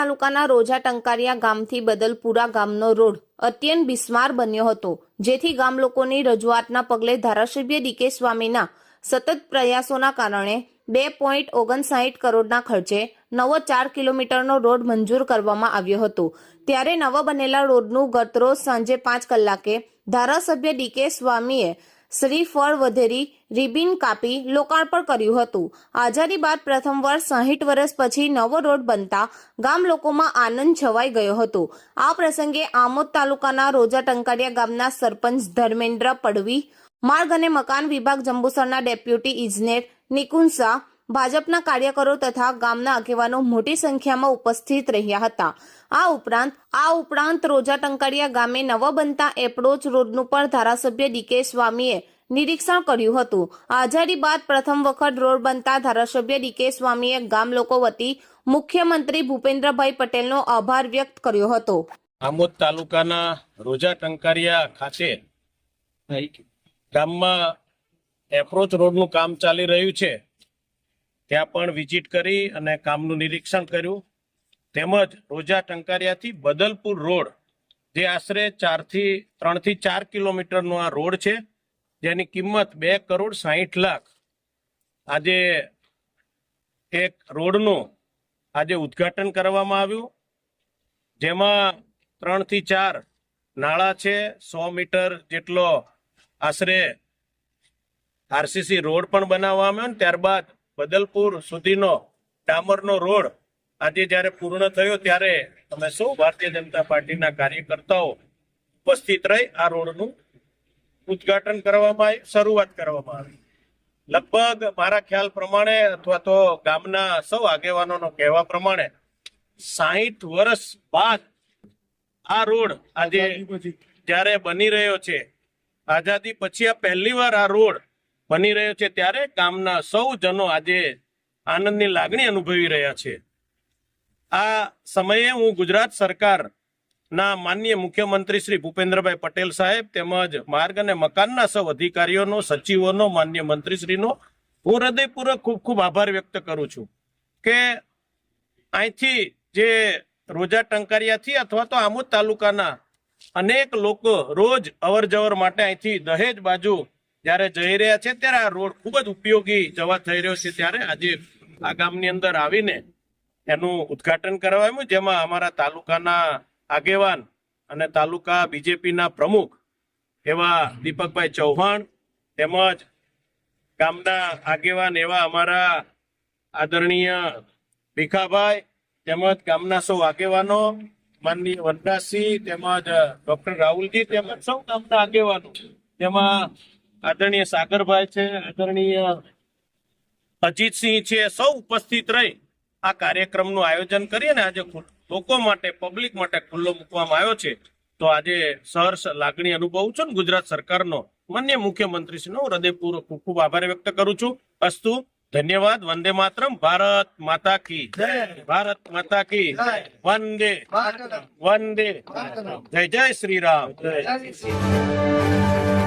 તાલુકાના રોજા ટંકારિયા ગામથી બદલપુરા ગામનો રોડ અત્યંત બિસ્માર બન્યો હતો, જેથી ગામ લોકોની રજૂઆતના પગલે ધારાસભ્ય ડીકે સ્વામીના સતત પ્રયાસોના કારણે 2.59 કરોડના ખર્ચે નવો 4 કિલોમીટરનો રોડ મંજૂર કરવામાં આવ્યો હતો। ત્યારે નવા બનેલા રોડનું ગતરોજ સાંજે 5 કલાકે ધારાસભ્ય ડીકે સ્વામીએ શ્રીફળ વધેરી રિબિન કાપી લોકાર્પણ કર્યું હતું। આઝાદી બાદ પ્રથમવાર 60 વર્ષ પછી નવો રોડ બનતા ગામ લોકોમાં આનંદ છવાઈ ગયો હતો। આ પ્રસંગે આમોદ તાલુકાના રોજા ટંકારિયા ગામના સરપંચ ધર્મેન્દ્ર પડવી, માર્ગ અને મકાન વિભાગ જંબુસરના ડેપ્યુટી ઇજનેર નિકુંજ શાહ, ભાજપના કાર્યકરો તથા ગામના આગેવાનો મોટી સંખ્યામાં ઉપસ્થિત રહ્યા હતા। આ ઉપરાંત રોજા ટંકારિયા ગામે નવો બનતા એપ્રોચ રોડનું પણ ધારાસભ્ય ડીકે સ્વામીએ નિરીક્ષણ કર્યું હતું। આઝાદી બાદ પ્રથમ વખત રોડ બનતા ધારાસભ્ય ડીકે સ્વામીએ ગામ લોકો વતી મુખ્યમંત્રી ભૂપેન્દ્રભાઈ પટેલનો આભાર વ્યક્ત કર્યો હતો। આમોદ તાલુકાના રોજા ટંકારિયા ખાતે ગામમાં એપ્રોચ રોડનું કામ ચાલી રહ્યું છે, ત્યાં પણ વિઝિટ કરી અને કામનું નિરીક્ષણ કર્યું। તેમજ રોજા ટંકારિયાથી બદલપુર રોડ જે આશરે 3 થી 4 કિલોમીટરનો આ રોડ છે, જેની કિંમત 2,60,00,000 આજે એક રોડનું આજે ઉદ્ઘાટન કરવામાં આવ્યું, જેમાં 3 થી 4 નાળા છે, 100 મીટર જેટલો આશરે આરસીસી રોડ પણ બનાવવામાં આવ્યો। ત્યારબાદ બદલપુર સુધીનો ડામરનો રોડ આજે જ્યારે પૂર્ણ થયો ત્યારે અમે સૌ ભારતીય જનતા પાર્ટીના કાર્યકર્તાઓ ઉપસ્થિત રહી આ રોડનું ઉદ્ઘાટન કરવામાં આવ્યું, શરૂઆત કરવામાં આવી। લગભગ મારા ખ્યાલ પ્રમાણે અથવા તો ગામના સૌ આગેવાનોનો કહેવા પ્રમાણે 60 વર્ષ બાદ આ રોડ આજે જ્યારે બની રહ્યો છે, આઝાદી પછી આ પહેલીવાર આ રોડ બની રહ્યો છે, ત્યારે ગામના સૌ જનો આજે આનંદની લાગણી અનુભવી રહ્યા છે। આ સમયે હું ગુજરાત સરકારના માનનીય મુખ્યમંત્રી શ્રી ભૂપેન્દ્રભાઈ પટેલ સાહેબ તેમજ માર્ગ અને મકાનના સૌ અધિકારીઓનો, સચિવોનો, માનનીય મંત્રીશ્રીનો હું હૃદયપૂર્વક ખૂબ ખૂબ આભાર વ્યક્ત કરું છું કે અહીંથી જે રોજા ટંકારિયાથી અથવા તો આમોદ તાલુકાના અનેક લોકો રોજ અવર જવર માટે અહીંથી દહેજ બાજુ જ્યારે જઈ રહ્યા છે, ત્યારે આ રોડ ખૂબ જ ઉપયોગી જવા થઈ રહ્યો છે। ત્યારે આજે આ ગામની અંદર આવીને એનું ઉદ્ઘાટન કરવામાં, જેમાં અમારા તાલુકાના આગેવાન અને તાલુકા બીજેપીના પ્રમુખ એવા દીપકભાઈ ચૌહાણ તેમજ ગામના આગેવાન એવા અમારા આદરણીય ભીખાભાઈ તેમજ ગામના સૌ આગેવાનો માનનીય વનરાજસિંહ તેમજ ડોક્ટર રાહુલજી તેમજ સૌ ગામના આગેવાનો, તેમાં આદરણીય સાગરભાઈ છે, આદરણીય અજીતસિંહ છે, સૌ ઉપસ્થિત રહી આ કાર્યક્રમનું આયોજન કરી અને આજે લોકો માટે, પબ્લિક માટે ખુલ્લો મૂકવામાં આવ્યો છે। તો આજે સહર્ષ લાગણી અનુભવું છું। ગુજરાત સરકારનો માનનીય મુખ્યમંત્રીશ્રીનો હૃદયપૂર્વક ખૂબ ખૂબ આભાર વ્યક્ત કરું છું। અસ્તુ, ધન્યવાદ। વંદે માતરમ। ભારત માતા કી જય, ભારત માતા કી જય, વંદે વંદે, જય જય શ્રી રામ, જય શ્રી રામ।